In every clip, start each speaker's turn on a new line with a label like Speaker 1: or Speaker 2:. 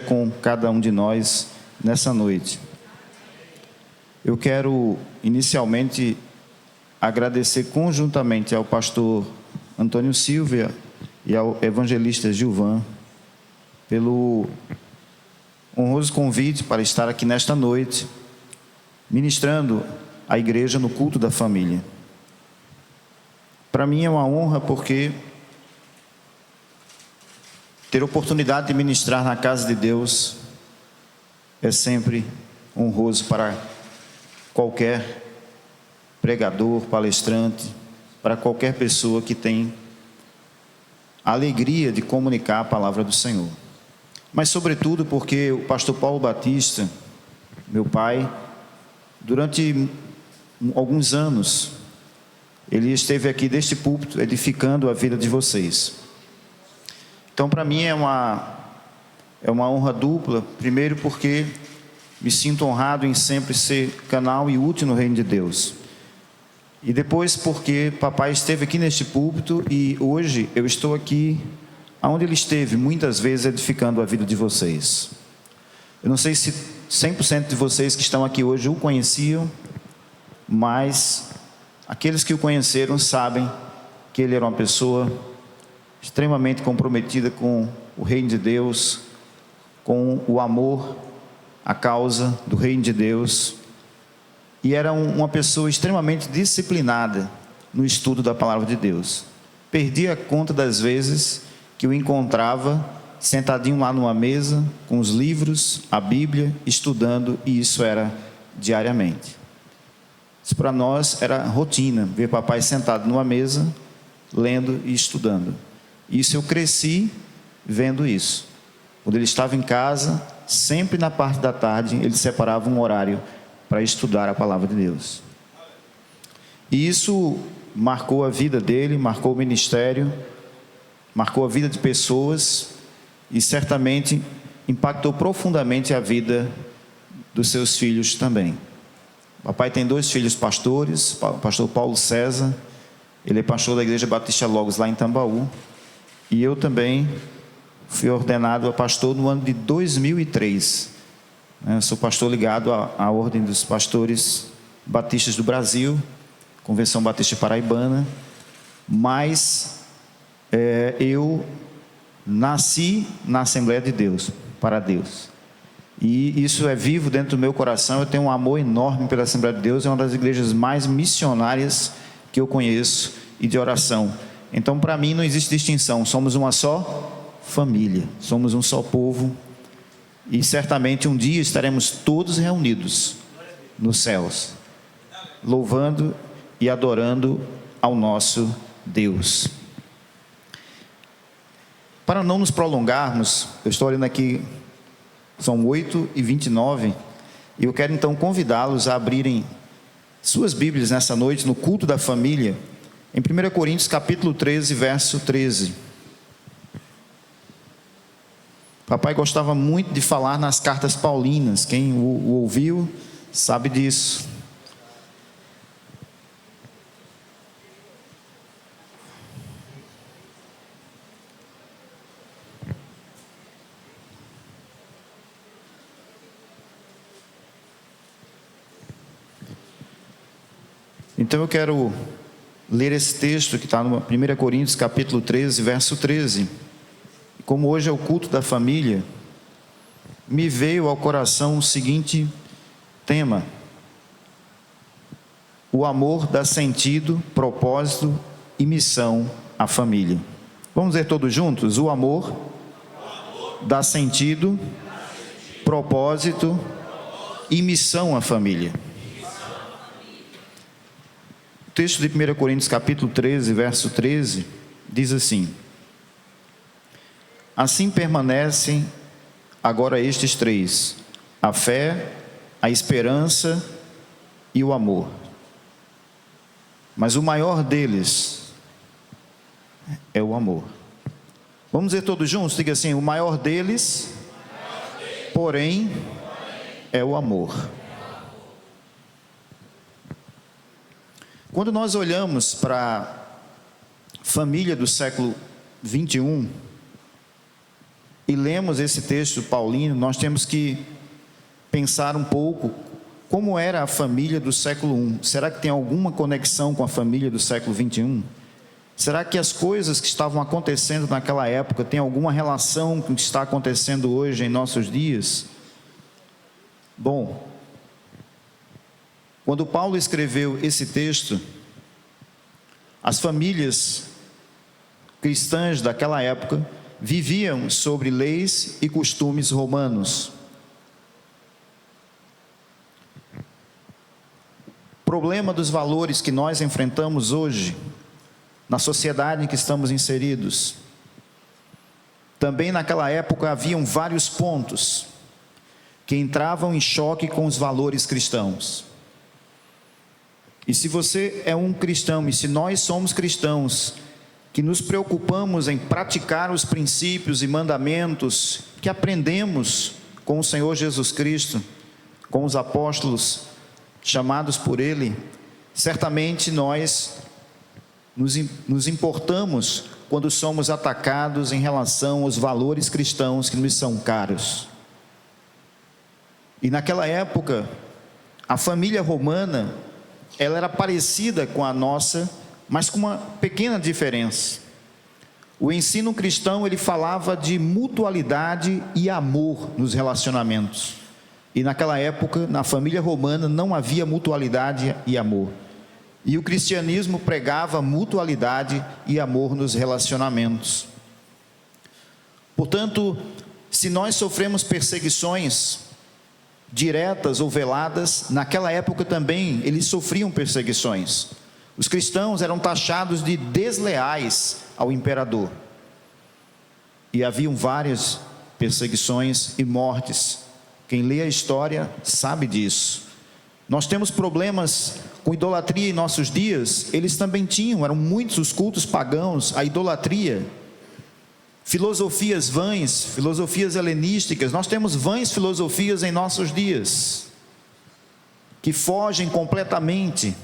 Speaker 1: com cada um de nós nessa noite. Eu quero inicialmente agradecer conjuntamente ao pastor Antônio Silva e ao evangelista Gilvan pelo honroso convite para estar aqui nesta noite ministrando a igreja no culto da família. Para mim é uma honra porque ter oportunidade de ministrar na casa de Deus é sempre honroso para qualquer pregador, palestrante, para qualquer pessoa que tem a alegria de comunicar a palavra do Senhor. Mas sobretudo porque o pastor Paulo Batista, meu pai, durante alguns anos, ele esteve aqui deste púlpito edificando a vida de vocês. Então, para mim é uma honra dupla. Primeiro porque me sinto honrado em sempre ser canal e útil no reino de Deus. E depois porque papai esteve aqui neste púlpito e hoje eu estou aqui onde ele esteve, muitas vezes edificando a vida de vocês. Eu não sei se 100% de vocês que estão aqui hoje o conheciam, mas aqueles que o conheceram sabem que ele era uma pessoa extremamente comprometida com o reino de Deus, com o amor à causa do reino de Deus, e era uma pessoa extremamente disciplinada no estudo da palavra de Deus. Perdi a conta das vezes que o encontrava sentadinho lá numa mesa, com os livros, a Bíblia, estudando, e isso era diariamente. Isso para nós era rotina, ver papai sentado numa mesa, lendo e estudando. Isso eu cresci vendo isso. Quando ele estava em casa, sempre na parte da tarde, ele separava um horário para estudar a palavra de Deus. E isso marcou a vida dele, marcou o ministério, marcou a vida de pessoas e certamente impactou profundamente a vida dos seus filhos também. O papai tem 2 filhos pastores, o pastor Paulo César, ele é pastor da Igreja Batista Logos lá em Tambaú, e eu também fui ordenado a pastor no ano de 2003. Eu sou pastor ligado à Ordem dos Pastores Batistas do Brasil, Convenção Batista Paraibana, mas eu nasci na Assembleia de Deus, para Deus. E isso é vivo dentro do meu coração. Eu tenho um amor enorme pela Assembleia de Deus, é uma das igrejas mais missionárias que eu conheço e de oração. Então, para mim, não existe distinção, somos uma só família, somos um só povo, e certamente um dia estaremos todos reunidos nos céus, louvando e adorando ao nosso Deus. Para não nos prolongarmos, eu estou olhando aqui, são 8h29, e eu quero então convidá-los a abrirem suas Bíblias nessa noite, no culto da família, em 1 Coríntios capítulo 13, verso 13. Papai gostava muito de falar nas cartas paulinas, quem o ouviu sabe disso. Então eu quero ler esse texto que está no 1 Coríntios capítulo 13, verso 13. Como hoje é o culto da família, me veio ao coração o seguinte tema: o amor dá sentido, propósito e missão à família. Vamos ler todos juntos? O amor dá sentido, propósito e missão à família. O texto de 1 Coríntios capítulo 13, verso 13, diz assim: assim permanecem agora estes 3, a fé, a esperança e o amor. Mas o maior deles é o amor. Vamos dizer todos juntos? Diga assim: o maior deles, porém, é o amor. Quando nós olhamos para a família do século 21, e lemos esse texto paulino, nós temos que pensar um pouco como era a família do século I. Será que tem alguma conexão com a família do século XXI? Será que as coisas que estavam acontecendo naquela época têm alguma relação com o que está acontecendo hoje em nossos dias? Bom, quando Paulo escreveu esse texto, as famílias cristãs daquela época viviam sobre leis e costumes romanos. O problema dos valores que nós enfrentamos hoje, na sociedade em que estamos inseridos, também naquela época haviam vários pontos que entravam em choque com os valores cristãos. E se você é um cristão, e se nós somos cristãos, que nos preocupamos em praticar os princípios e mandamentos que aprendemos com o Senhor Jesus Cristo, com os apóstolos chamados por Ele, certamente nós nos importamos quando somos atacados em relação aos valores cristãos que nos são caros. E naquela época, a família romana, ela era parecida com a nossa, mas com uma pequena diferença. O ensino cristão, ele falava de mutualidade e amor nos relacionamentos. E naquela época, na família romana, não havia mutualidade e amor. E o cristianismo pregava mutualidade e amor nos relacionamentos. Portanto, se nós sofremos perseguições diretas ou veladas, naquela época também eles sofriam perseguições. Os cristãos eram taxados de desleais ao imperador. E haviam várias perseguições e mortes. Quem lê a história sabe disso. Nós temos problemas com idolatria em nossos dias. Eles também tinham, eram muitos os cultos pagãos, a idolatria, filosofias vãs, filosofias helenísticas. Nós temos vãs filosofias em nossos dias, que fogem completamente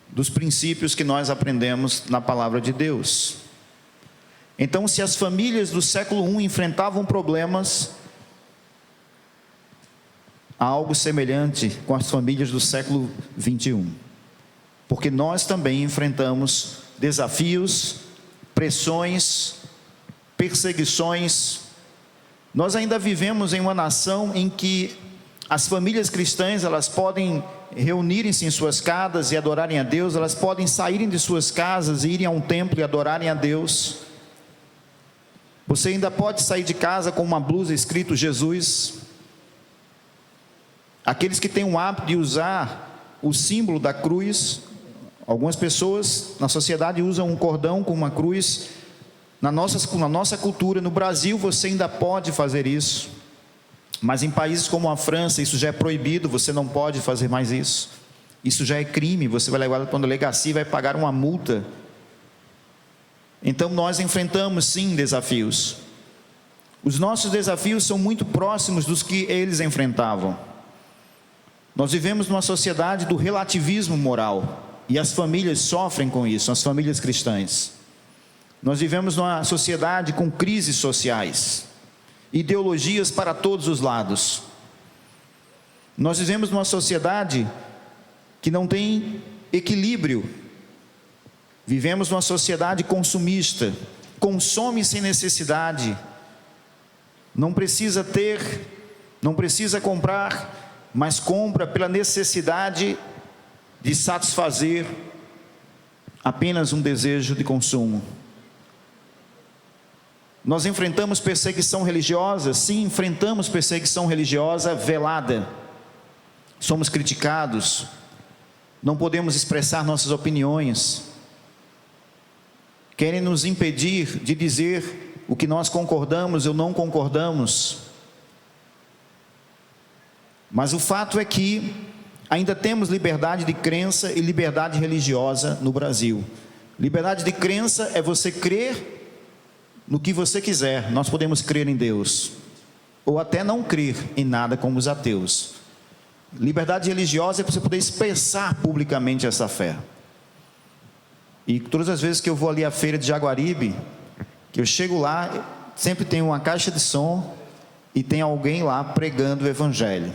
Speaker 1: dos princípios que nós aprendemos na palavra de Deus. Então, se as famílias do século I enfrentavam problemas, há algo semelhante com as famílias do século XXI, porque nós também enfrentamos desafios, pressões, perseguições. Nós ainda vivemos em uma nação em que as famílias cristãs, elas podem reunirem-se em suas casas e adorarem a Deus, elas podem saírem de suas casas e irem a um templo e adorarem a Deus. Você ainda pode sair de casa com uma blusa escrito Jesus. Aqueles que têm o hábito de usar o símbolo da cruz, algumas pessoas na sociedade usam um cordão com uma cruz. Na nossa cultura, no Brasil, você ainda pode fazer isso, mas em países como a França, isso já é proibido, você não pode fazer mais isso. Isso já é crime, você vai levar para uma delegacia e vai pagar uma multa. Então nós enfrentamos sim desafios. Os nossos desafios são muito próximos dos que eles enfrentavam. Nós vivemos numa sociedade do relativismo moral, e as famílias sofrem com isso, as famílias cristãs. Nós vivemos numa sociedade com crises sociais, ideologias para todos os lados. Nós vivemos numa sociedade que não tem equilíbrio. Vivemos numa sociedade consumista, consome sem necessidade, não precisa ter, não precisa comprar, mas compra pela necessidade de satisfazer apenas um desejo de consumo. Nós enfrentamos perseguição religiosa, sim, enfrentamos perseguição religiosa velada. Somos criticados, não podemos expressar nossas opiniões. Querem nos impedir de dizer o que nós concordamos ou não concordamos. Mas o fato é que ainda temos liberdade de crença e liberdade religiosa no Brasil. Liberdade de crença é você crer no que você quiser. Nós podemos crer em Deus, ou até não crer em nada, como os ateus. Liberdade religiosa é você poder expressar publicamente essa fé. E todas as vezes que eu vou ali à feira de Jaguaribe, que eu chego lá, sempre tem uma caixa de som e tem alguém lá pregando o evangelho.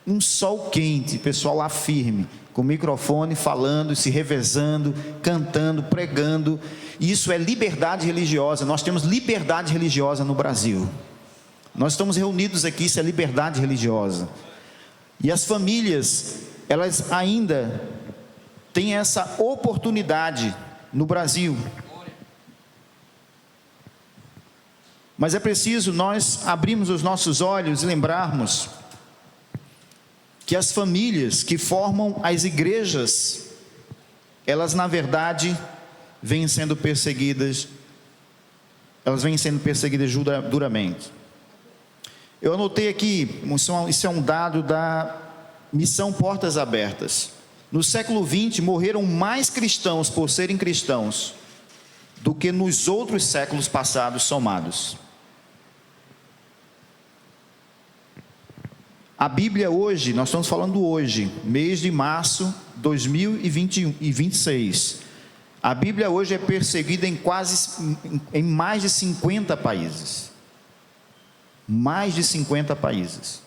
Speaker 1: Um sol quente, pessoal lá firme, com o microfone falando, se revezando, cantando, pregando. Isso é liberdade religiosa. Nós temos liberdade religiosa no Brasil. Nós estamos reunidos aqui, isso é liberdade religiosa. E as famílias, elas ainda têm essa oportunidade no Brasil. Mas é preciso nós abrirmos os nossos olhos e lembrarmos que as famílias que formam as igrejas, elas na verdade vêm sendo perseguidas, duramente. Eu anotei aqui, isso é um dado da Missão Portas Abertas. No século XX morreram mais cristãos por serem cristãos do que nos outros séculos passados somados. A Bíblia hoje, nós estamos falando hoje, mês de março de 2026. A Bíblia hoje é perseguida em mais de 50 países. Mais de 50 países.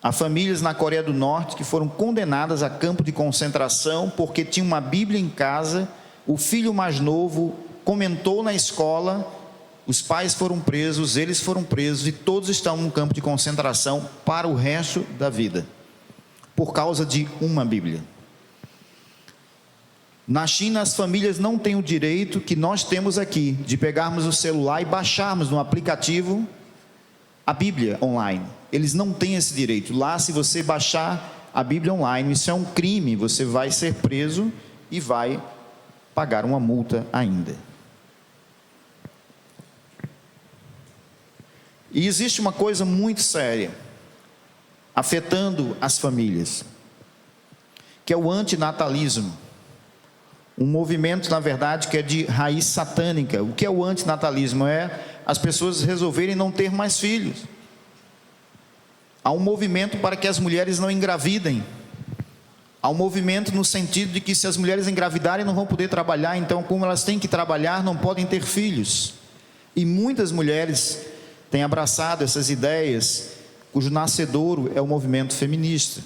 Speaker 1: Há famílias na Coreia do Norte que foram condenadas a campo de concentração porque tinha uma Bíblia em casa, o filho mais novo comentou na escola, os pais foram presos, eles foram presos e todos estão num campo de concentração para o resto da vida, por causa de uma Bíblia. Na China, as famílias não têm o direito que nós temos aqui, de pegarmos o celular e baixarmos no aplicativo a Bíblia online. Eles não têm esse direito. Lá, se você baixar a Bíblia online, isso é um crime, você vai ser preso e vai pagar uma multa ainda. E existe uma coisa muito séria, afetando as famílias, que é o antinatalismo. Um movimento, na verdade, que é de raiz satânica. O que é o antinatalismo? É as pessoas resolverem não ter mais filhos. Há um movimento para que as mulheres não engravidem. Há um movimento no sentido de que se as mulheres engravidarem não vão poder trabalhar, então como elas têm que trabalhar, não podem ter filhos. E muitas mulheres têm abraçado essas ideias, cujo nascedouro é o movimento feminista.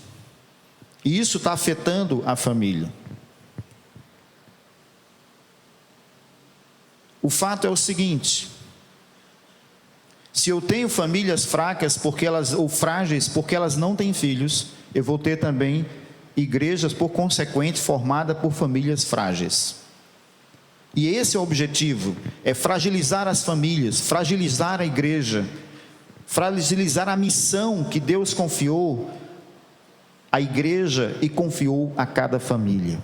Speaker 1: E isso está afetando a família. O fato é o seguinte: se eu tenho famílias fracas ou frágeis porque elas não têm filhos, eu vou ter também igrejas, por consequente, formadas por famílias frágeis. E esse é o objetivo, é fragilizar as famílias, fragilizar a igreja, fragilizar a missão que Deus confiou à igreja e confiou a cada família.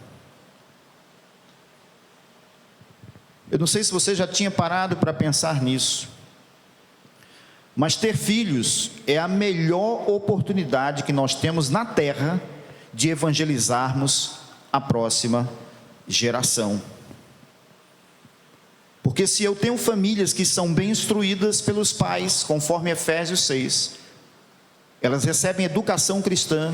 Speaker 1: Eu não sei se você já tinha parado para pensar nisso, mas ter filhos é a melhor oportunidade que nós temos na terra de evangelizarmos a próxima geração. Porque se eu tenho famílias que são bem instruídas pelos pais, conforme Efésios 6, elas recebem educação cristã,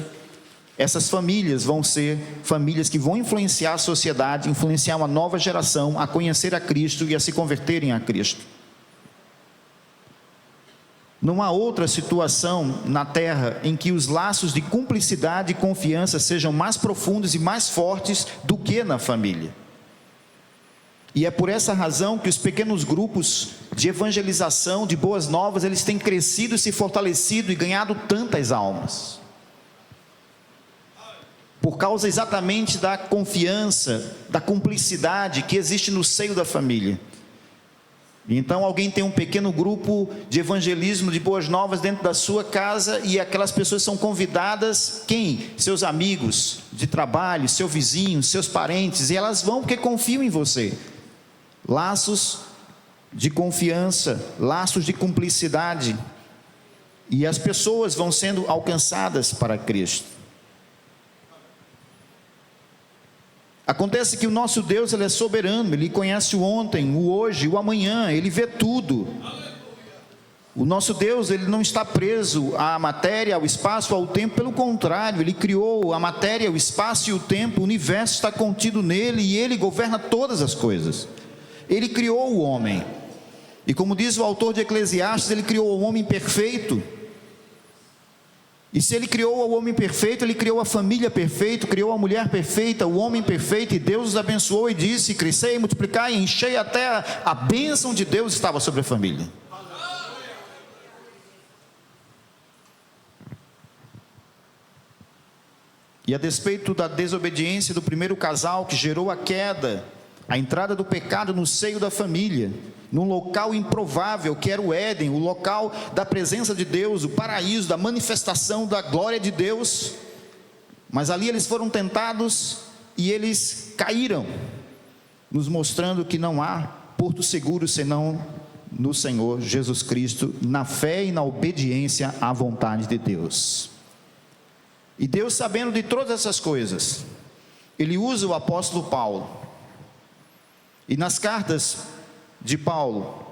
Speaker 1: essas famílias vão ser famílias que vão influenciar a sociedade, influenciar uma nova geração a conhecer a Cristo e a se converterem a Cristo. Não há outra situação na terra em que os laços de cumplicidade e confiança sejam mais profundos e mais fortes do que na família. E é por essa razão que os pequenos grupos de evangelização, de boas novas, eles têm crescido, se fortalecido e ganhado tantas almas. Por causa exatamente da confiança, da cumplicidade que existe no seio da família. Então alguém tem um pequeno grupo de evangelismo de boas novas dentro da sua casa e aquelas pessoas são convidadas, quem? Seus amigos de trabalho, seu vizinho, seus parentes, e elas vão porque confiam em você. Laços de confiança, laços de cumplicidade, e as pessoas vão sendo alcançadas para Cristo. Acontece que o nosso Deus, Ele é soberano, Ele conhece o ontem, o hoje, o amanhã, Ele vê tudo. O nosso Deus, Ele não está preso à matéria, ao espaço, ao tempo, pelo contrário, Ele criou a matéria, o espaço e o tempo, o universo está contido nele e Ele governa todas as coisas. Ele criou o homem, E como diz o autor de Eclesiastes, ele criou o homem perfeito. E se ele criou o homem perfeito, ele criou a família perfeita, criou a mulher perfeita, o homem perfeito, e Deus os abençoou e disse: crescei, multiplicai, enchei a terra. A bênção de Deus estava sobre a família. E a despeito da desobediência do primeiro casal, que gerou a queda, a entrada do pecado no seio da família, num local improvável que era o Éden, o local da presença de Deus, o paraíso, da manifestação da glória de Deus, mas ali eles foram tentados e eles caíram, nos mostrando que não há porto seguro senão no Senhor Jesus Cristo, na fé e na obediência à vontade de Deus. E Deus, sabendo de todas essas coisas, Ele usa o apóstolo Paulo, e nas cartas de Paulo,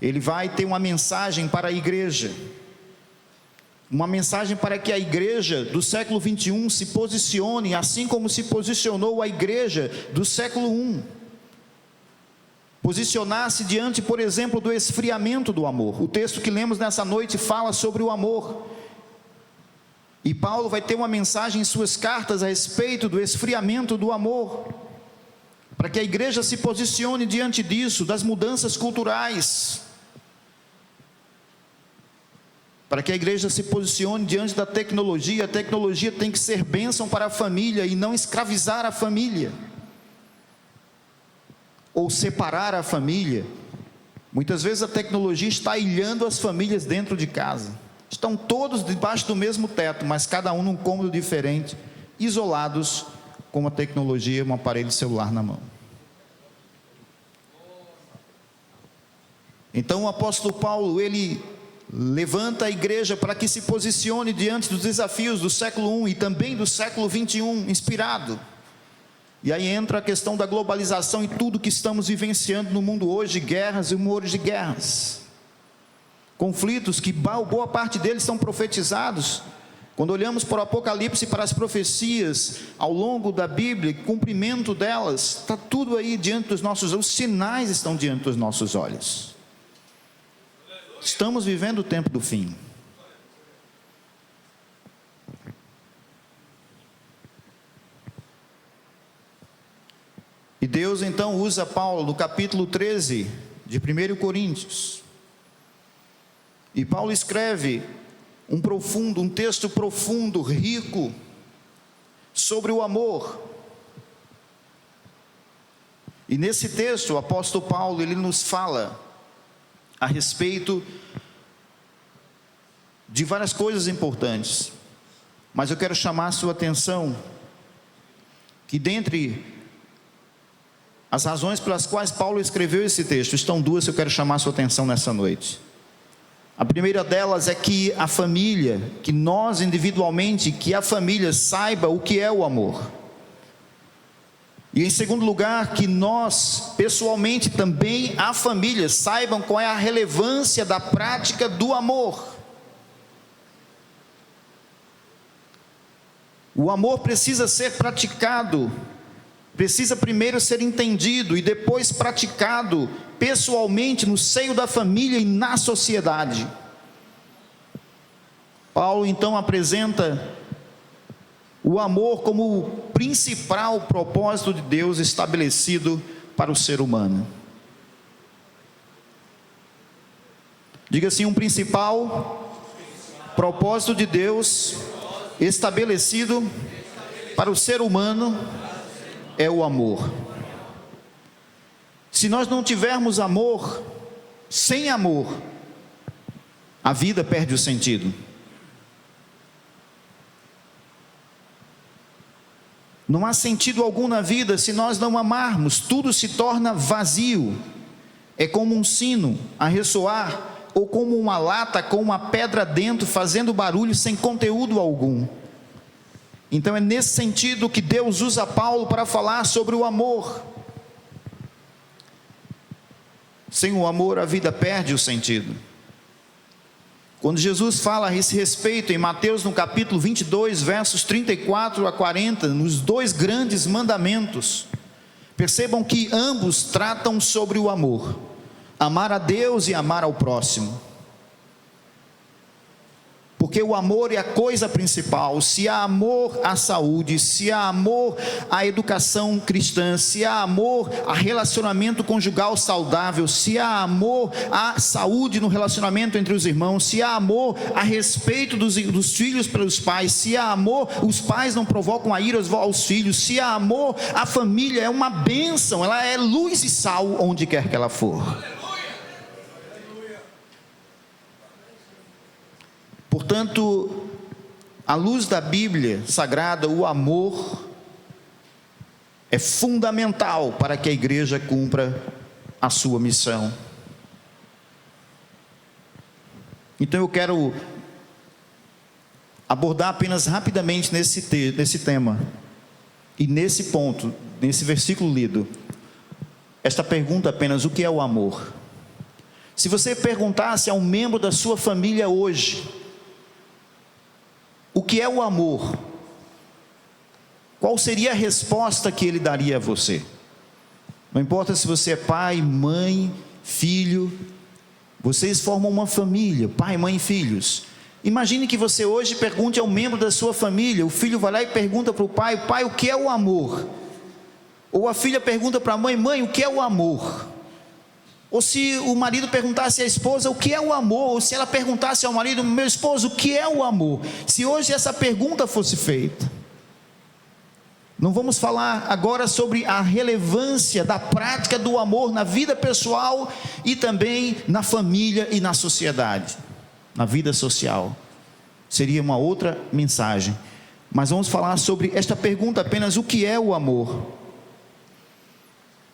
Speaker 1: ele vai ter uma mensagem para a igreja, uma mensagem para que a igreja do século 21 se posicione, assim como se posicionou a igreja do século 1, posicionar-se diante, por exemplo, do esfriamento do amor. O texto que lemos nessa noite fala sobre o amor, e Paulo vai ter uma mensagem em suas cartas a respeito do esfriamento do amor, para que a igreja se posicione diante disso, das mudanças culturais, para que a igreja se posicione diante da tecnologia. A tecnologia tem que ser bênção para a família e não escravizar a família, ou separar a família. Muitas vezes a tecnologia está ilhando as famílias dentro de casa, estão todos debaixo do mesmo teto, mas cada um num cômodo diferente, isolados, com uma tecnologia, um aparelho celular na mão. Então o apóstolo Paulo, ele levanta a igreja para que se posicione diante dos desafios do século 1 e também do século 21, inspirado. E aí entra a questão da globalização e tudo que estamos vivenciando no mundo hoje, guerras e rumores de guerras, conflitos que boa parte deles são profetizados. Quando olhamos para o Apocalipse, para as profecias ao longo da Bíblia, cumprimento delas, está tudo aí diante dos nossos olhos, os sinais estão diante dos nossos olhos. Estamos vivendo o tempo do fim. E Deus então usa Paulo no capítulo 13 de 1 Coríntios. E Paulo escreve um texto profundo, rico, sobre o amor. E nesse texto o apóstolo Paulo, ele nos fala a respeito de várias coisas importantes, mas eu quero chamar a sua atenção, que dentre as razões pelas quais Paulo escreveu esse texto, estão duas que eu quero chamar a sua atenção nessa noite. A primeira delas é que a família, que nós individualmente, que a família saiba o que é o amor. E em segundo lugar, que nós, pessoalmente também, a família, saibam qual é a relevância da prática do amor. O amor precisa ser praticado, precisa primeiro ser entendido e depois praticado pessoalmente no seio da família e na sociedade. Paulo então apresenta o amor como o principal propósito de Deus estabelecido para o ser humano. Diga assim: um principal propósito de Deus estabelecido para o ser humano é o amor. Se nós não tivermos amor, sem amor, a vida perde o sentido. Não há sentido algum na vida se nós não amarmos, tudo se torna vazio. É como um sino a ressoar, ou como uma lata com uma pedra dentro, fazendo barulho sem conteúdo algum. Então é nesse sentido que Deus usa Paulo para falar sobre o amor. Sem o amor a vida perde o sentido. Quando Jesus fala a esse respeito em Mateus no capítulo 22, versos 34 a 40, nos dois grandes mandamentos, percebam que ambos tratam sobre o amor. Amar a Deus e amar ao próximo. Porque o amor é a coisa principal. Se há amor à saúde, se há amor à educação cristã, se há amor a relacionamento conjugal saudável, se há amor à saúde no relacionamento entre os irmãos, se há amor a respeito dos filhos pelos pais, se há amor, os pais não provocam a ira aos filhos, se há amor, a família é uma bênção, ela é luz e sal onde quer que ela for. Portanto, à luz da Bíblia Sagrada, o amor é fundamental para que a igreja cumpra a sua missão. Então eu quero abordar apenas rapidamente nesse tema, e nesse ponto, nesse versículo lido, esta pergunta apenas: o que é o amor? Se você perguntasse a um membro da sua família hoje, o que é o amor? Qual seria a resposta que ele daria a você? Não importa se você é pai, mãe, filho, vocês formam uma família, pai, mãe e filhos. Imagine que você hoje pergunte a um membro da sua família, o filho vai lá e pergunta para o pai: pai, o que é o amor? Ou a filha pergunta para a mãe: mãe, o que é o amor? Ou se o marido perguntasse à esposa: o que é o amor? Ou se ela perguntasse ao marido: meu esposo, o que é o amor? Se hoje essa pergunta fosse feita, não vamos falar agora sobre a relevância da prática do amor na vida pessoal e também na família e na sociedade, na vida social. Seria uma outra mensagem, mas vamos falar sobre esta pergunta apenas: o que é o amor?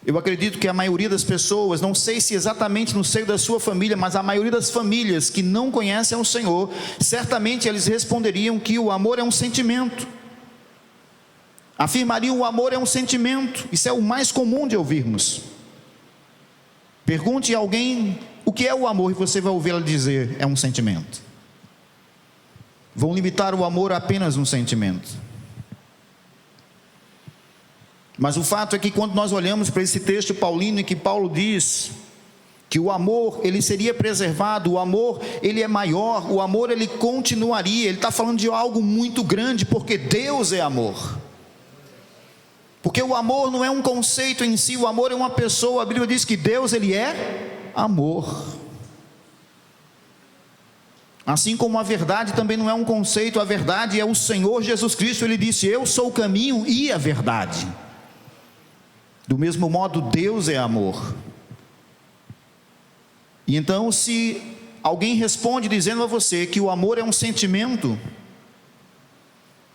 Speaker 1: Eu acredito que a maioria das pessoas, não sei se exatamente no seio da sua família, mas a maioria das famílias que não conhecem o Senhor, certamente eles responderiam que o amor é um sentimento. Afirmariam: o amor é um sentimento. Isso é o mais comum de ouvirmos. Pergunte a alguém o que é o amor e você vai ouvi-la dizer: é um sentimento. Vão limitar o amor a apenas um sentimento. Mas o fato é que quando nós olhamos para esse texto paulino em que Paulo diz que o amor ele seria preservado, o amor ele é maior, o amor ele continuaria, ele está falando de algo muito grande, porque Deus é amor. Porque o amor não é um conceito em si, o amor é uma pessoa. A Bíblia diz que Deus ele é amor. Assim como a verdade também não é um conceito, a verdade é o Senhor Jesus Cristo. Ele disse: eu sou o caminho e a verdade. Do mesmo modo, Deus é amor. E então, se alguém responde dizendo a você que o amor é um sentimento,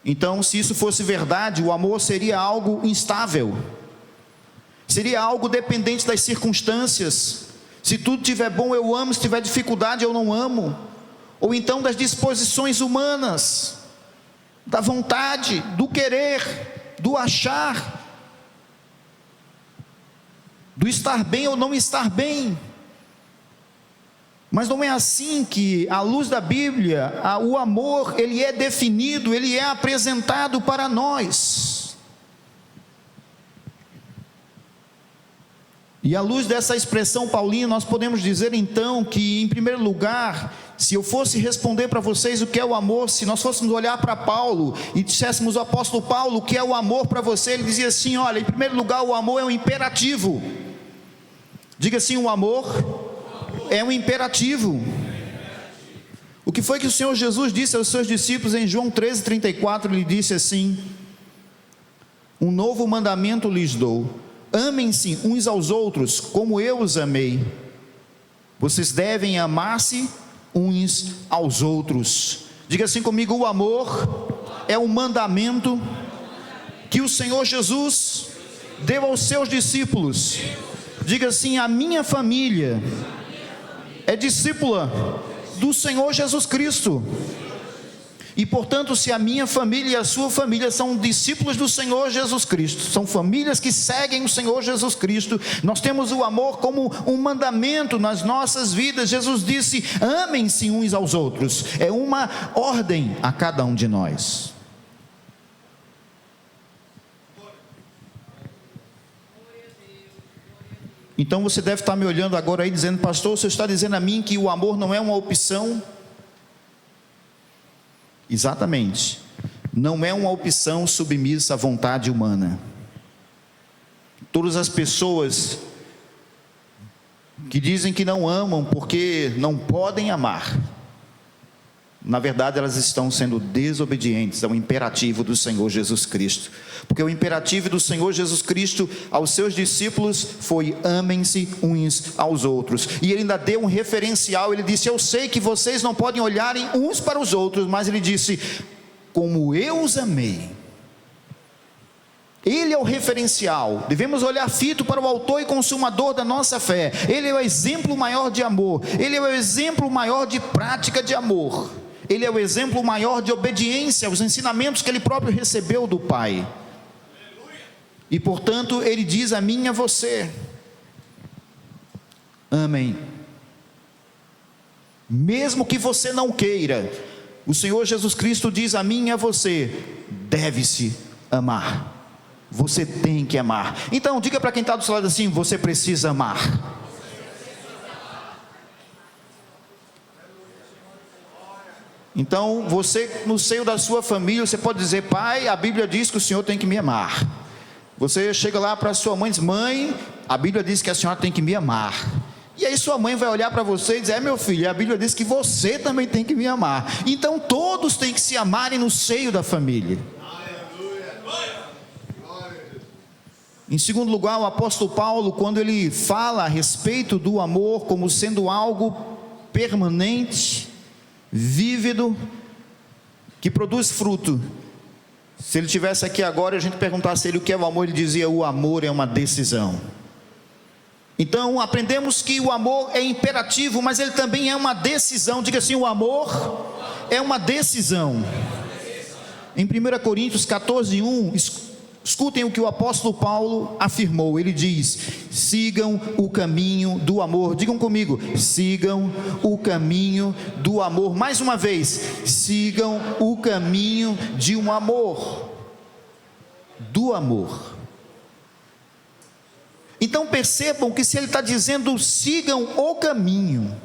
Speaker 1: então, se isso fosse verdade, o amor seria algo instável, seria algo dependente das circunstâncias. Se tudo estiver bom, eu amo; se tiver dificuldade, eu não amo. Ou então das disposições humanas, da vontade, do querer, do achar, do estar bem ou não estar bem. Mas não é assim que, à luz da Bíblia, o amor ele é definido, ele é apresentado para nós. E à luz dessa expressão paulina, nós podemos dizer então que, em primeiro lugar, se eu fosse responder para vocês o que é o amor, se nós fôssemos olhar para Paulo e disséssemos ao apóstolo Paulo o que é o amor para você, ele dizia assim: olha, em primeiro lugar, o amor é um imperativo. Diga assim: o amor é um imperativo. O que foi que o Senhor Jesus disse aos seus discípulos em João 13:34? Ele disse assim: um novo mandamento lhes dou, amem-se uns aos outros como eu os amei. Vocês devem amar-se uns aos outros. Diga assim comigo: o amor é um mandamento que o Senhor Jesus deu aos seus discípulos. Diga assim: a minha família é discípula do Senhor Jesus Cristo. E portanto, se a minha família e a sua família são discípulos do Senhor Jesus Cristo, são famílias que seguem o Senhor Jesus Cristo, nós temos o amor como um mandamento nas nossas vidas. Jesus disse: amem-se uns aos outros. É uma ordem a cada um de nós. Então você deve estar me olhando agora aí dizendo: pastor, você está dizendo a mim que o amor não é uma opção? Exatamente, não é uma opção submissa à vontade humana. Todas as pessoas que dizem que não amam porque não podem amar, na verdade elas estão sendo desobedientes ao imperativo do Senhor Jesus Cristo, porque o imperativo do Senhor Jesus Cristo aos seus discípulos foi: amem-se uns aos outros. E ele ainda deu um referencial, ele disse: eu sei que vocês não podem olharem uns para os outros, mas ele disse: como eu os amei. Ele é o referencial, devemos olhar fito para o autor e consumador da nossa fé. Ele é o exemplo maior de amor, ele é o exemplo maior de prática de amor, ele é o exemplo maior de obediência aos ensinamentos que ele próprio recebeu do Pai. E portanto ele diz a mim e a você: amém. Mesmo que você não queira, o Senhor Jesus Cristo diz a mim e a você: deve-se amar. Você tem que amar. Então diga para quem está do seu lado assim: você precisa amar. Então você, no seio da sua família, você pode dizer: pai, a Bíblia diz que o Senhor tem que me amar. Você chega lá para sua mãe e diz: mãe, a Bíblia diz que a senhora tem que me amar. E aí sua mãe vai olhar para você e dizer: meu filho, a Bíblia diz que você também tem que me amar. Então todos têm que se amarem no seio da família. Em segundo lugar, o apóstolo Paulo, quando ele fala a respeito do amor como sendo algo permanente, vívido, que produz fruto. Se ele estivesse aqui agora e a gente perguntasse a ele o que é o amor, ele dizia: o amor é uma decisão. Então aprendemos que o amor é imperativo, mas ele também é uma decisão. Diga assim: o amor é uma decisão. Em 1 Coríntios 14:1, escutem o que o apóstolo Paulo afirmou. Ele diz: sigam o caminho do amor. Digam comigo: sigam o caminho do amor. Mais uma vez: sigam o caminho de um amor, do amor. Então percebam que se ele está dizendo sigam o caminho,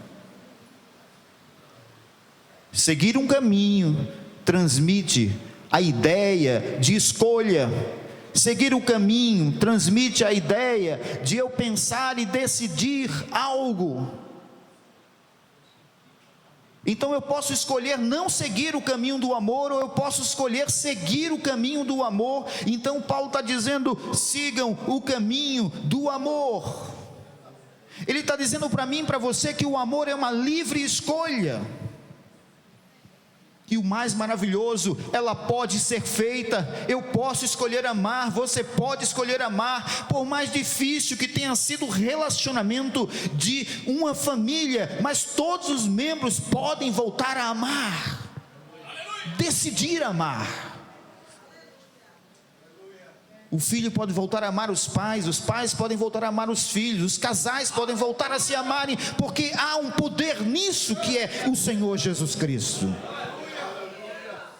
Speaker 1: seguir um caminho transmite a ideia de escolha. Seguir o caminho transmite a ideia de eu pensar e decidir algo. Então eu posso escolher não seguir o caminho do amor, ou eu posso escolher seguir o caminho do amor. Então Paulo está dizendo: sigam o caminho do amor. Ele está dizendo para mim e para você que o amor é uma livre escolha. E o mais maravilhoso, ela pode ser feita. Eu posso escolher amar, você pode escolher amar, por mais difícil que tenha sido o relacionamento de uma família, mas todos os membros podem voltar a amar, decidir amar. O filho pode voltar a amar os pais podem voltar a amar os filhos, os casais podem voltar a se amarem, porque há um poder nisso que é o Senhor Jesus Cristo.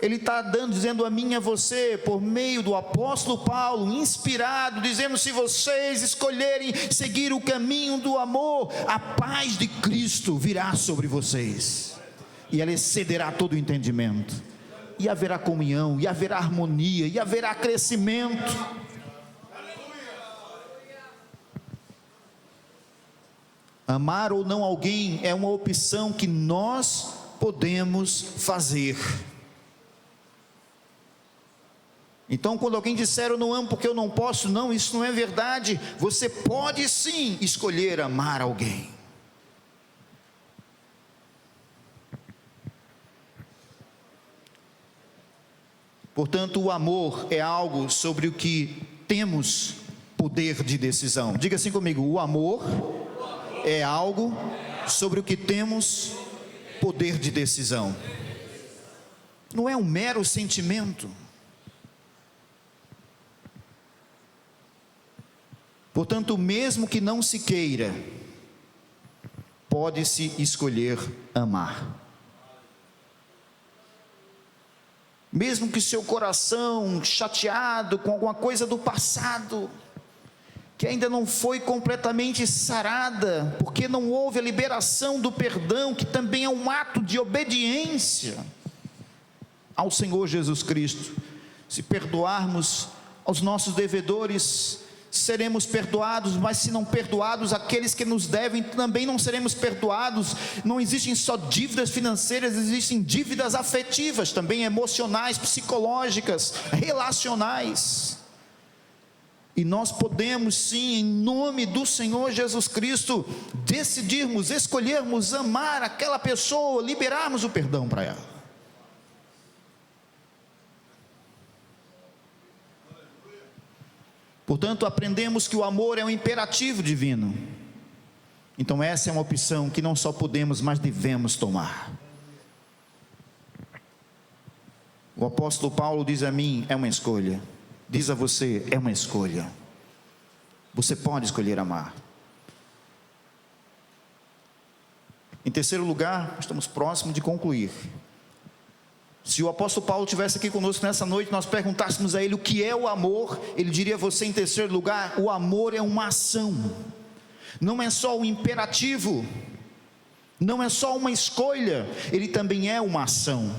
Speaker 1: Ele está dizendo a mim e a você, por meio do apóstolo Paulo, inspirado, dizendo: se vocês escolherem seguir o caminho do amor, a paz de Cristo virá sobre vocês, e ela excederá todo o entendimento, e haverá comunhão, e haverá harmonia, e haverá crescimento. Amar ou não alguém é uma opção que nós podemos fazer. Então quando alguém disser: eu não amo porque eu não posso, não, isso não é verdade. Você pode sim escolher amar alguém. Portanto, o amor é algo sobre o que temos poder de decisão. Diga assim comigo: o amor é algo sobre o que temos poder de decisão. Não é um mero sentimento. Portanto, mesmo que não se queira, pode-se escolher amar. Mesmo que seu coração chateado com alguma coisa do passado, que ainda não foi completamente sarada, porque não houve a liberação do perdão, que também é um ato de obediência ao Senhor Jesus Cristo. Se perdoarmos aos nossos devedores, seremos perdoados, mas se não perdoados aqueles que nos devem, também não seremos perdoados. Não existem só dívidas financeiras, existem dívidas afetivas, também emocionais, psicológicas, relacionais. E nós podemos sim, em nome do Senhor Jesus Cristo, decidirmos, escolhermos amar aquela pessoa, liberarmos o perdão para ela. Portanto, aprendemos que o amor é um imperativo divino. Então essa é uma opção que não só podemos, mas devemos tomar. O apóstolo Paulo diz a mim, é uma escolha. Diz a você, é uma escolha. Você pode escolher amar. Em terceiro lugar, estamos próximos de concluir. Se o apóstolo Paulo estivesse aqui conosco nessa noite, nós perguntássemos a ele o que é o amor, ele diria a você em terceiro lugar, o amor é uma ação. Não é só um imperativo, não é só uma escolha, ele também é uma ação.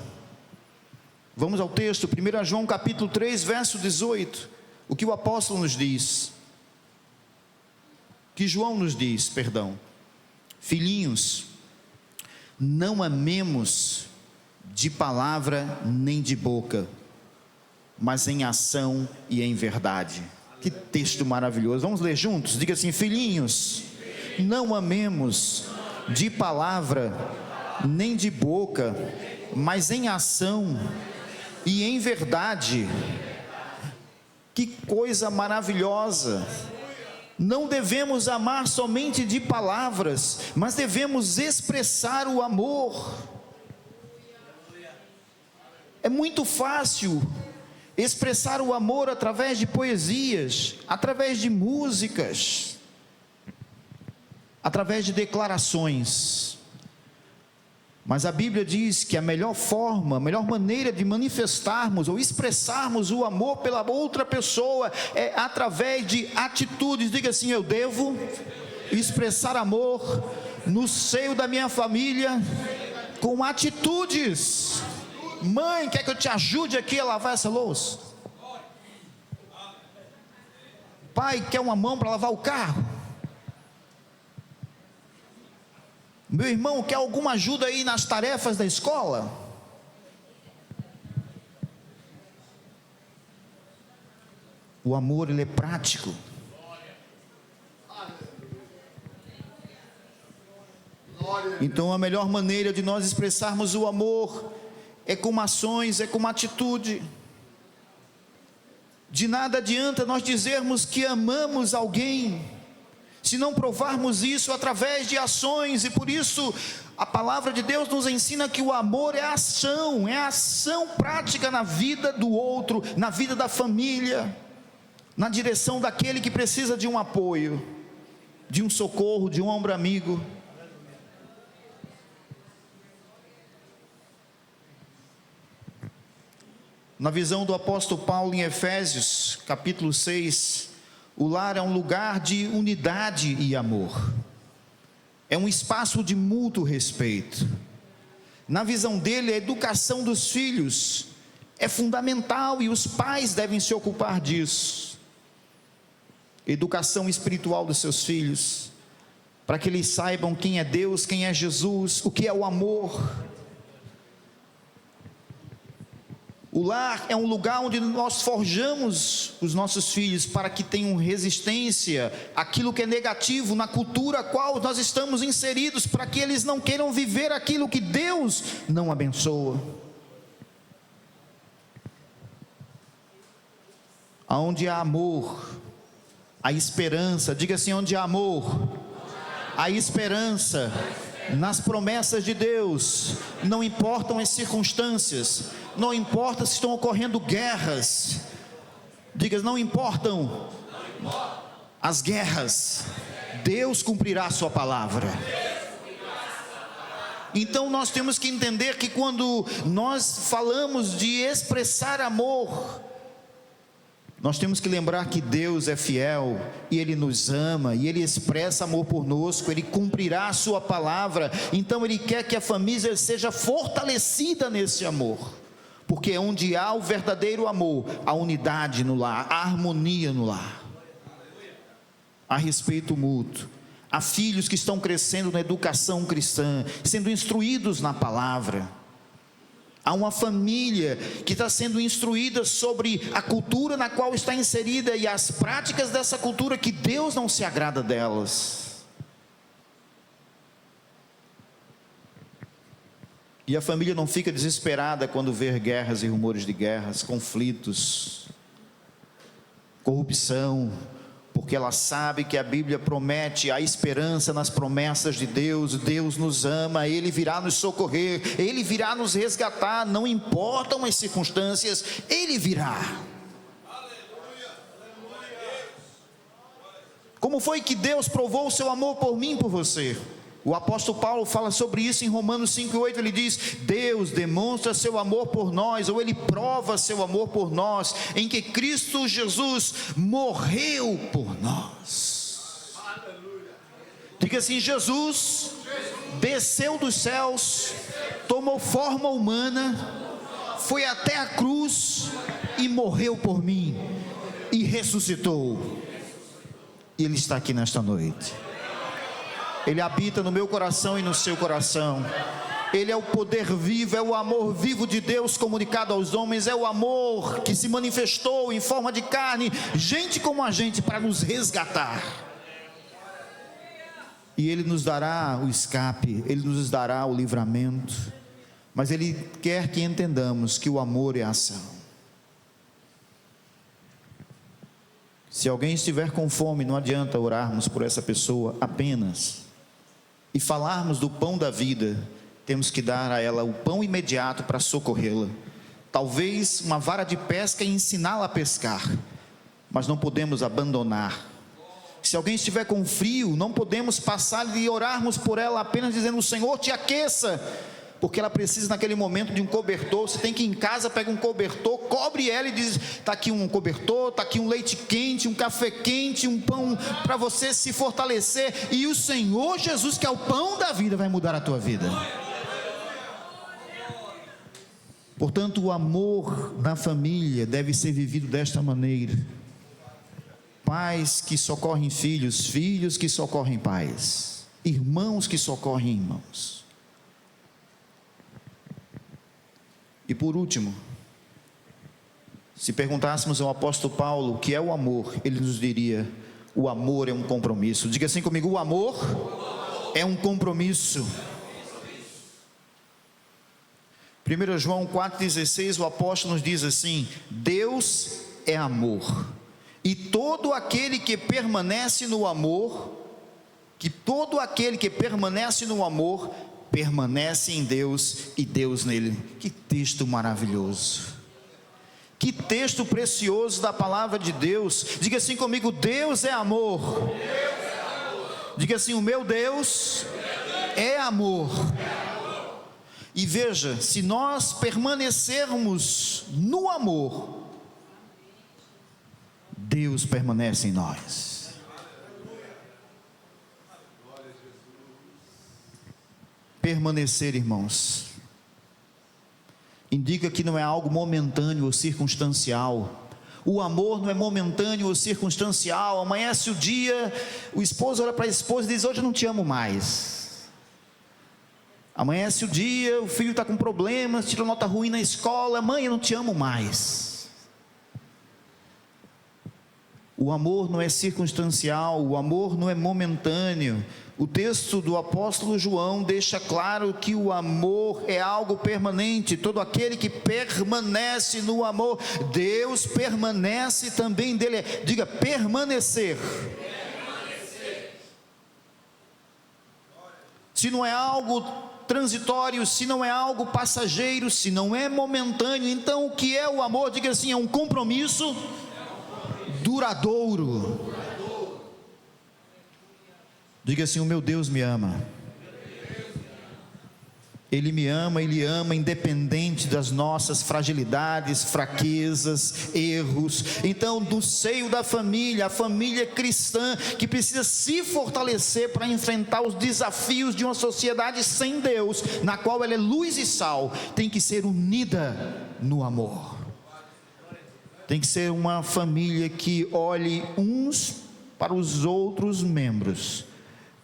Speaker 1: Vamos ao texto, 1 João capítulo 3, verso 18, o que o apóstolo nos diz, que João nos diz, perdão: filhinhos, não amemos de palavra nem de boca, mas em ação e em verdade. Que texto maravilhoso, vamos ler juntos? Diga assim: filhinhos, não amemos de palavra nem de boca, mas em ação e em verdade. Que coisa maravilhosa! Não devemos amar somente de palavras, mas devemos expressar o amor. É muito fácil expressar o amor através de poesias, através de músicas, através de declarações. Mas a Bíblia diz que a melhor forma, a melhor maneira de manifestarmos ou expressarmos o amor pela outra pessoa é através de atitudes. Diga assim: eu devo expressar amor no seio da minha família com atitudes. Mãe, quer que eu te ajude aqui a lavar essa louça? Pai, quer uma mão para lavar o carro? Meu irmão, quer alguma ajuda aí nas tarefas da escola? O amor, ele é prático. Então a melhor maneira de nós expressarmos o amor é com ações, é com atitude. De nada adianta nós dizermos que amamos alguém se não provarmos isso através de ações. E por isso a palavra de Deus nos ensina que o amor é a ação prática na vida do outro, na vida da família, na direção daquele que precisa de um apoio, de um socorro, de um ombro amigo. Na visão do apóstolo Paulo em Efésios capítulo 6, o lar é um lugar de unidade e amor, é um espaço de mútuo respeito. Na visão dele, a educação dos filhos é fundamental e os pais devem se ocupar disso. Educação espiritual dos seus filhos, para que eles saibam quem é Deus, quem é Jesus, o que é o amor. O lar é um lugar onde nós forjamos os nossos filhos para que tenham resistência àquilo que é negativo na cultura a qual nós estamos inseridos, para que eles não queiram viver aquilo que Deus não abençoa. Aonde há amor, há esperança. Diga assim: onde há amor, há esperança. Nas promessas de Deus, não importam as circunstâncias, não importa se estão ocorrendo guerras. Diga: não importam as guerras, Deus cumprirá a sua palavra. Então nós temos que entender que quando nós falamos de expressar amor, Nós temos que lembrar que Deus é fiel e Ele nos ama e Ele expressa amor conosco, Ele cumprirá a sua palavra. Então Ele quer que a família seja fortalecida nesse amor, porque onde há o verdadeiro amor, há unidade no lar, há harmonia no lar, há respeito mútuo, há filhos que estão crescendo na educação cristã, sendo instruídos na palavra. Há uma família que está sendo instruída sobre a cultura na qual está inserida e as práticas dessa cultura, que Deus não se agrada delas. E a família não fica desesperada quando vê guerras e rumores de guerras, conflitos, corrupção, porque ela sabe que a Bíblia promete a esperança nas promessas de Deus. Deus nos ama, Ele virá nos socorrer, Ele virá nos resgatar, não importam as circunstâncias, Ele virá. Como foi que Deus provou o seu amor por mim e por você? O apóstolo Paulo fala sobre isso em Romanos 5,8, ele diz: Deus demonstra seu amor por nós, ou Ele prova seu amor por nós, em que Cristo Jesus morreu por nós. Diga assim: Jesus desceu dos céus, tomou forma humana, foi até a cruz e morreu por mim, e ressuscitou, e Ele está aqui nesta noite. Ele habita no meu coração e no seu coração. Ele é o poder vivo, é o amor vivo de Deus comunicado aos homens, é o amor que se manifestou em forma de carne, gente como a gente, para nos resgatar. E Ele nos dará o escape, Ele nos dará o livramento, mas Ele quer que entendamos que o amor é ação. Se alguém estiver com fome, não adianta orarmos por essa pessoa apenas e falarmos do pão da vida. Temos que dar a ela o pão imediato para socorrê-la. Talvez uma vara de pesca e ensiná-la a pescar, mas não podemos abandonar. Se alguém estiver com frio, não podemos passar e orarmos por ela apenas dizendo: o Senhor te aqueça, porque ela precisa naquele momento de um cobertor. Você tem que ir em casa, pega um cobertor, cobre ela e diz: está aqui um cobertor, está aqui um leite quente, um café quente, um pão para você se fortalecer, e o Senhor Jesus, que é o pão da vida, vai mudar a tua vida. Portanto, o amor na família deve ser vivido desta maneira: pais que socorrem filhos, filhos que socorrem pais, irmãos que socorrem irmãos. E por último, se perguntássemos ao apóstolo Paulo o que é o amor, ele nos diria: o amor é um compromisso. Diga assim comigo: o amor é um compromisso. 1 João 4,16, o apóstolo nos diz assim: Deus é amor, e todo aquele que permanece no amor, permanece em Deus e Deus nele. Que texto maravilhoso, que texto precioso da palavra de Deus. Diga assim comigo: Deus é amor. Diga assim: o meu Deus é amor. E veja, se nós permanecermos no amor, Deus permanece em nós. Permanecer, irmãos, indica que não é algo momentâneo ou circunstancial. O amor não é momentâneo ou circunstancial. Amanhece o dia, o esposo olha para a esposa e diz: hoje eu não te amo mais. Amanhece o dia, o filho está com problemas, tira nota ruim na escola: mãe, eu não te amo mais. O amor não é circunstancial, o amor não é momentâneo. O texto do apóstolo João deixa claro que o amor é algo permanente. Todo aquele que permanece no amor, Deus permanece também dele. Diga: permanecer. Se não é algo transitório, se não é algo passageiro, se não é momentâneo, então o que é o amor? Diga assim: é um compromisso duradouro. Diga assim: o meu Deus me ama. Ele ama independente das nossas fragilidades, fraquezas, erros. Então, do seio da família, a família cristã, que precisa se fortalecer para enfrentar os desafios de uma sociedade sem Deus, na qual ela é luz e sal, tem que ser unida no amor. Tem que ser uma família que olhe uns para os outros membros,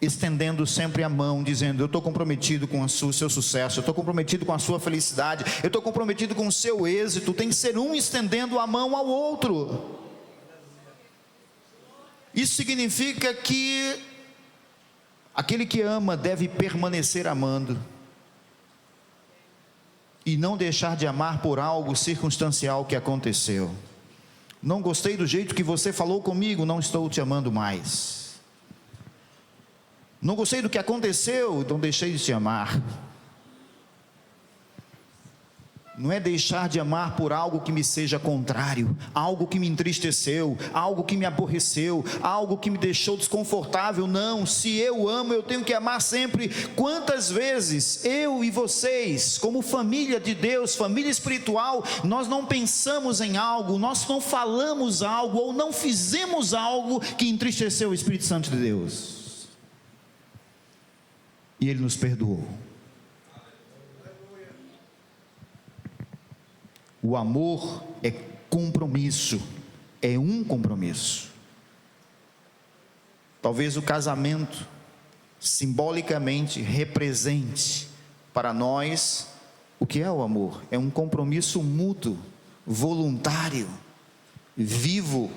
Speaker 1: estendendo sempre a mão, dizendo: eu estou comprometido com o seu sucesso, eu estou comprometido com a sua felicidade, eu estou comprometido com o seu êxito. Tem que ser um estendendo a mão ao outro. Isso significa que aquele que ama deve permanecer amando, e não deixar de amar por algo circunstancial que aconteceu. Não gostei do jeito que você falou comigo, não estou te amando mais. Não gostei do que aconteceu, então deixei de te amar. Não é deixar de amar por algo que me seja contrário, algo que me entristeceu, algo que me aborreceu, algo que me deixou desconfortável. Não, se eu amo, eu tenho que amar sempre. Quantas vezes eu e vocês, como família de Deus, família espiritual, nós não pensamos em algo, nós não falamos algo ou não fizemos algo que entristeceu o Espírito Santo de Deus, e Ele nos perdoou. O amor é compromisso, é um compromisso. Talvez o casamento simbolicamente represente para nós o que é o amor. É um compromisso mútuo, voluntário, vivo,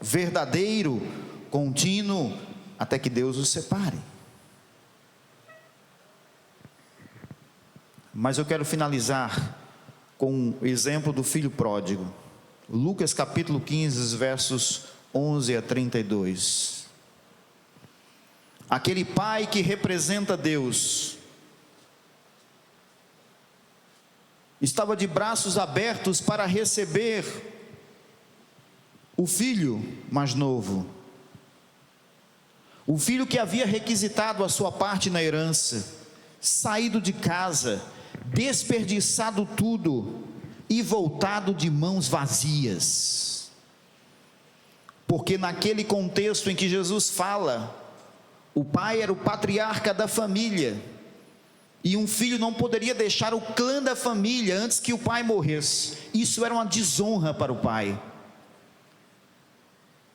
Speaker 1: verdadeiro, contínuo, até que Deus os separe. Mas eu quero finalizar com o exemplo do filho pródigo. Lucas capítulo 15, versos 11 a 32. Aquele pai que representa Deus estava de braços abertos para receber o filho mais novo, o filho que havia requisitado a sua parte na herança, saído de casa, desperdiçado tudo e voltado de mãos vazias. Porque naquele contexto em que Jesus fala, o pai era o patriarca da família, e um filho não poderia deixar o clã da família antes que o pai morresse. Isso era uma desonra para o pai.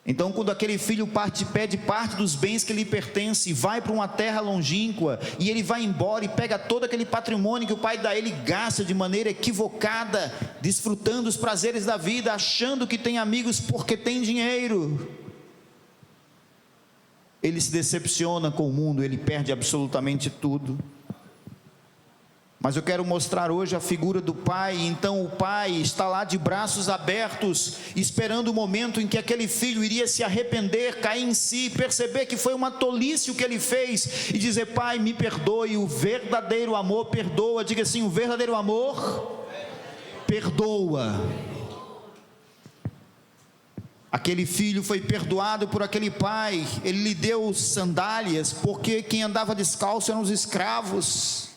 Speaker 1: Então, quando aquele filho pede parte dos bens que lhe pertencem, vai para uma terra longínqua, e ele vai embora e pega todo aquele patrimônio que o pai dá a ele, gasta de maneira equivocada, desfrutando os prazeres da vida, achando que tem amigos porque tem dinheiro. Ele se decepciona com o mundo, ele perde absolutamente tudo. Mas eu quero mostrar hoje a figura do pai. Então o pai está lá de braços abertos, esperando o momento em que aquele filho iria se arrepender, cair em si, perceber que foi uma tolice o que ele fez, e dizer: pai, me perdoe. O verdadeiro amor perdoa. Diga assim: o verdadeiro amor perdoa. Aquele filho foi perdoado por aquele pai. Ele lhe deu sandálias, porque quem andava descalço eram os escravos,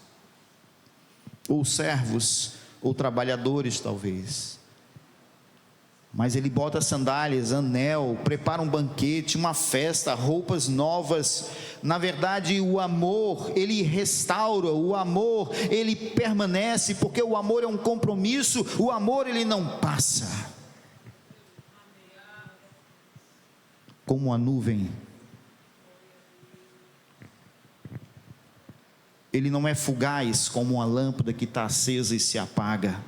Speaker 1: ou servos, ou trabalhadores talvez. Mas ele bota sandálias, anel, prepara um banquete, uma festa, roupas novas. Na verdade, o amor, ele restaura, o amor, ele permanece, porque o amor é um compromisso, o amor, ele não passa. Como a nuvem, ele não é fugaz como uma lâmpada que está acesa e se apaga.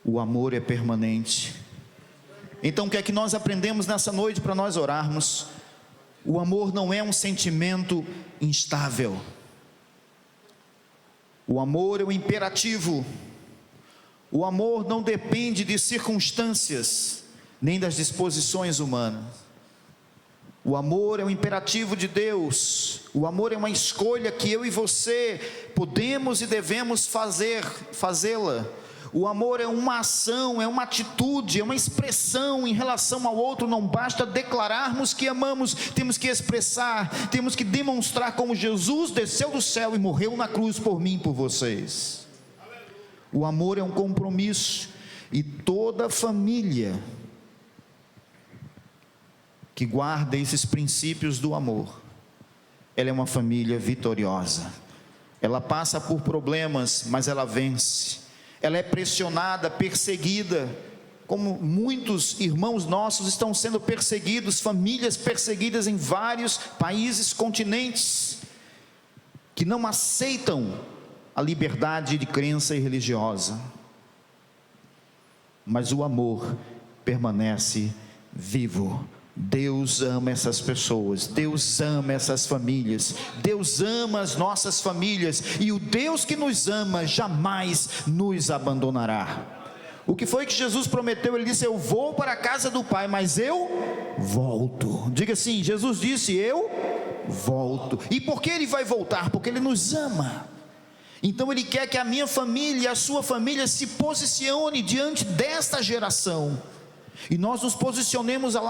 Speaker 1: O amor é permanente. Então o que é que nós aprendemos nessa noite para nós orarmos? O amor não é um sentimento instável. O amor é um imperativo. O amor não depende de circunstâncias, nem das disposições humanas. O amor é um imperativo de Deus. O amor é uma escolha que eu e você podemos e devemos fazê-la. O amor é uma ação, é uma atitude, é uma expressão em relação ao outro. Não basta declararmos que amamos, temos que expressar, temos que demonstrar como Jesus desceu do céu e morreu na cruz por mim e por vocês. O amor é um compromisso, e toda família que guarda esses princípios do amor, ela é uma família vitoriosa. Ela passa por problemas, mas ela vence. Ela é pressionada, perseguida, como muitos irmãos nossos estão sendo perseguidos, famílias perseguidas em vários países, continentes, que não aceitam a liberdade de crença e religiosa. Mas o amor permanece vivo. Deus ama essas pessoas, Deus ama essas famílias, Deus ama as nossas famílias, e o Deus que nos ama jamais nos abandonará. O que foi que Jesus prometeu? Ele disse: eu vou para a casa do Pai, mas eu volto. Diga assim: Jesus disse: eu volto. E por que Ele vai voltar? Porque Ele nos ama. Então Ele quer que a minha família e a sua família se posicione diante desta geração, e nós nos posicionemos ao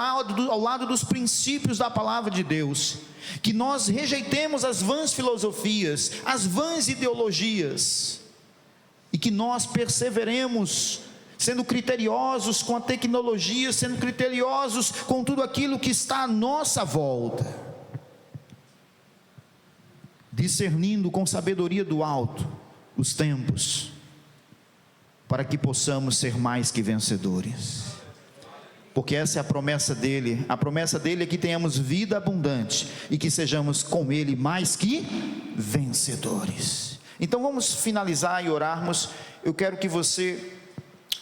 Speaker 1: lado dos princípios da palavra de Deus, que nós rejeitemos as vãs filosofias, as vãs ideologias, e que nós perseveremos, sendo criteriosos com a tecnologia, sendo criteriosos com tudo aquilo que está à nossa volta, discernindo com sabedoria do alto os tempos, para que possamos ser mais que vencedores. Porque essa é a promessa dele. A promessa dele é que tenhamos vida abundante e que sejamos com ele mais que vencedores. Então vamos finalizar e orarmos. Eu quero que você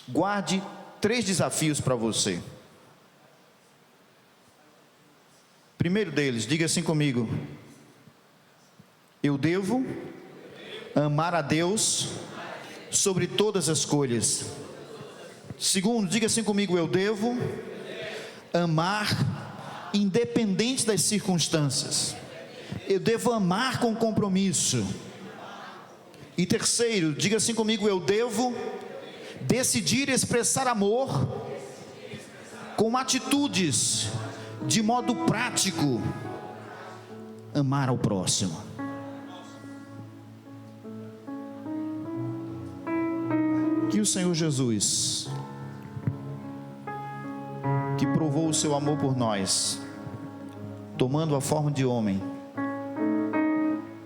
Speaker 1: guarde 3 desafios para você. Primeiro deles, diga assim comigo: eu devo amar a Deus sobre todas as coisas. Segundo, diga assim comigo: eu devo amar independente das circunstâncias. Eu devo amar com compromisso. E terceiro, diga assim comigo: eu devo decidir expressar amor com atitudes, de modo prático, amar ao próximo. Que o Senhor Jesus, que provou o seu amor por nós, tomando a forma de homem,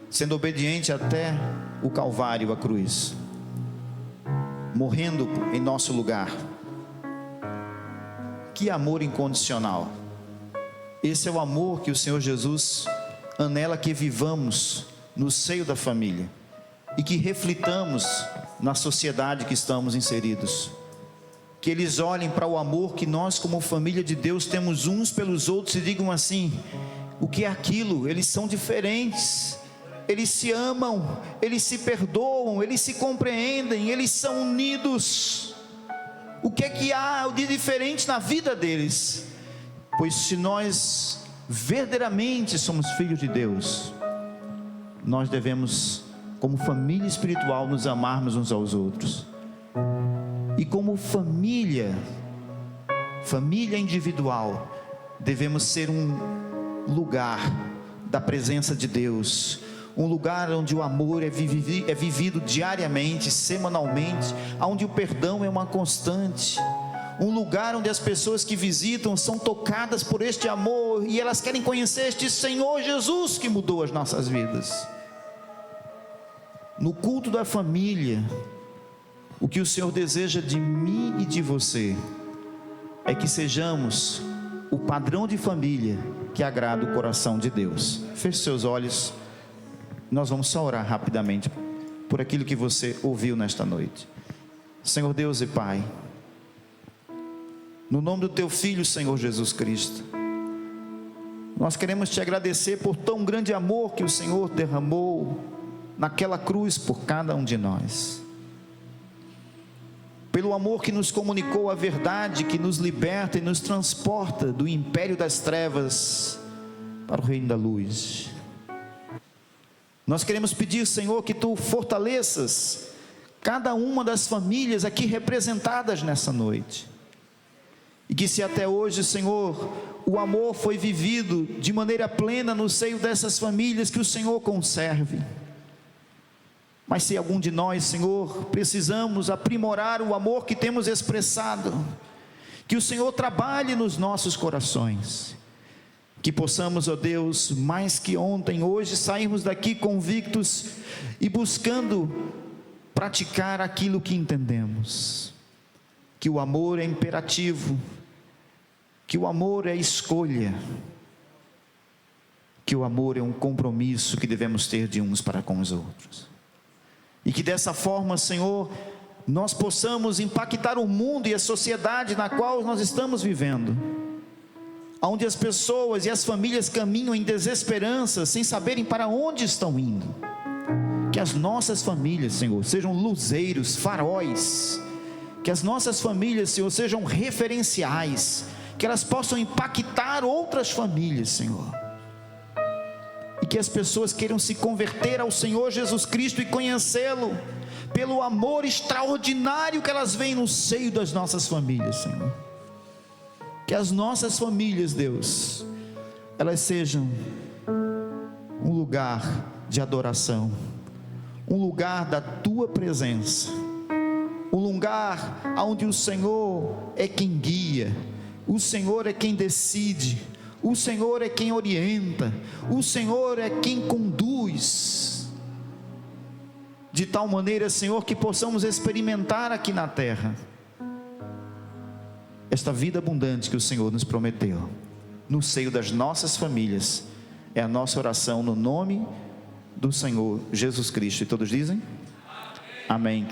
Speaker 1: sendo obediente até o Calvário, a cruz, morrendo em nosso lugar. Que amor incondicional! Esse é o amor que o Senhor Jesus anela que vivamos no seio da família e que reflitamos na sociedade que estamos inseridos. Que eles olhem para o amor que nós, como família de Deus, temos uns pelos outros e digam assim: o que é aquilo? Eles são diferentes, eles se amam, eles se perdoam, eles se compreendem, eles são unidos. O que é que há de diferente na vida deles? Pois se nós verdadeiramente somos filhos de Deus, nós devemos, como família espiritual, nos amarmos uns aos outros. E como família individual, devemos ser um lugar da presença de Deus, um lugar onde o amor é vivido diariamente, semanalmente, onde o perdão é uma constante, um lugar onde as pessoas que visitam são tocadas por este amor, e elas querem conhecer este Senhor Jesus que mudou as nossas vidas. No culto da família, o que o Senhor deseja de mim e de você é que sejamos o padrão de família que agrada o coração de Deus. Feche seus olhos. Nós vamos só orar rapidamente por aquilo que você ouviu nesta noite. Senhor Deus e Pai, no nome do Teu Filho, Senhor Jesus Cristo, nós queremos Te agradecer por tão grande amor que o Senhor derramou naquela cruz por cada um de nós, pelo amor que nos comunicou a verdade, que nos liberta e nos transporta do império das trevas para o reino da luz. Nós queremos pedir, Senhor, que Tu fortaleças cada uma das famílias aqui representadas nessa noite. E que se até hoje, Senhor, o amor foi vivido de maneira plena no seio dessas famílias, que o Senhor conserve. Mas se algum de nós, Senhor, precisamos aprimorar o amor que temos expressado, que o Senhor trabalhe nos nossos corações, que possamos, ó Deus, mais que ontem, hoje, sairmos daqui convictos e buscando praticar aquilo que entendemos, que o amor é imperativo, que o amor é escolha, que o amor é um compromisso que devemos ter de uns para com os outros, e que dessa forma, Senhor, nós possamos impactar o mundo e a sociedade na qual nós estamos vivendo, onde as pessoas e as famílias caminham em desesperança, sem saberem para onde estão indo. Que as nossas famílias, Senhor, sejam luzeiros, faróis, que as nossas famílias, Senhor, sejam referenciais, que elas possam impactar outras famílias, Senhor, e que as pessoas queiram se converter ao Senhor Jesus Cristo e conhecê-lo, pelo amor extraordinário que elas veem no seio das nossas famílias, Senhor. Que as nossas famílias, Deus, elas sejam um lugar de adoração, um lugar da Tua presença, um lugar onde o Senhor é quem guia, o Senhor é quem decide, o Senhor é quem orienta, o Senhor é quem conduz, de tal maneira, Senhor, que possamos experimentar aqui na terra esta vida abundante que o Senhor nos prometeu, no seio das nossas famílias. É a nossa oração no nome do Senhor Jesus Cristo, e todos dizem? Amém.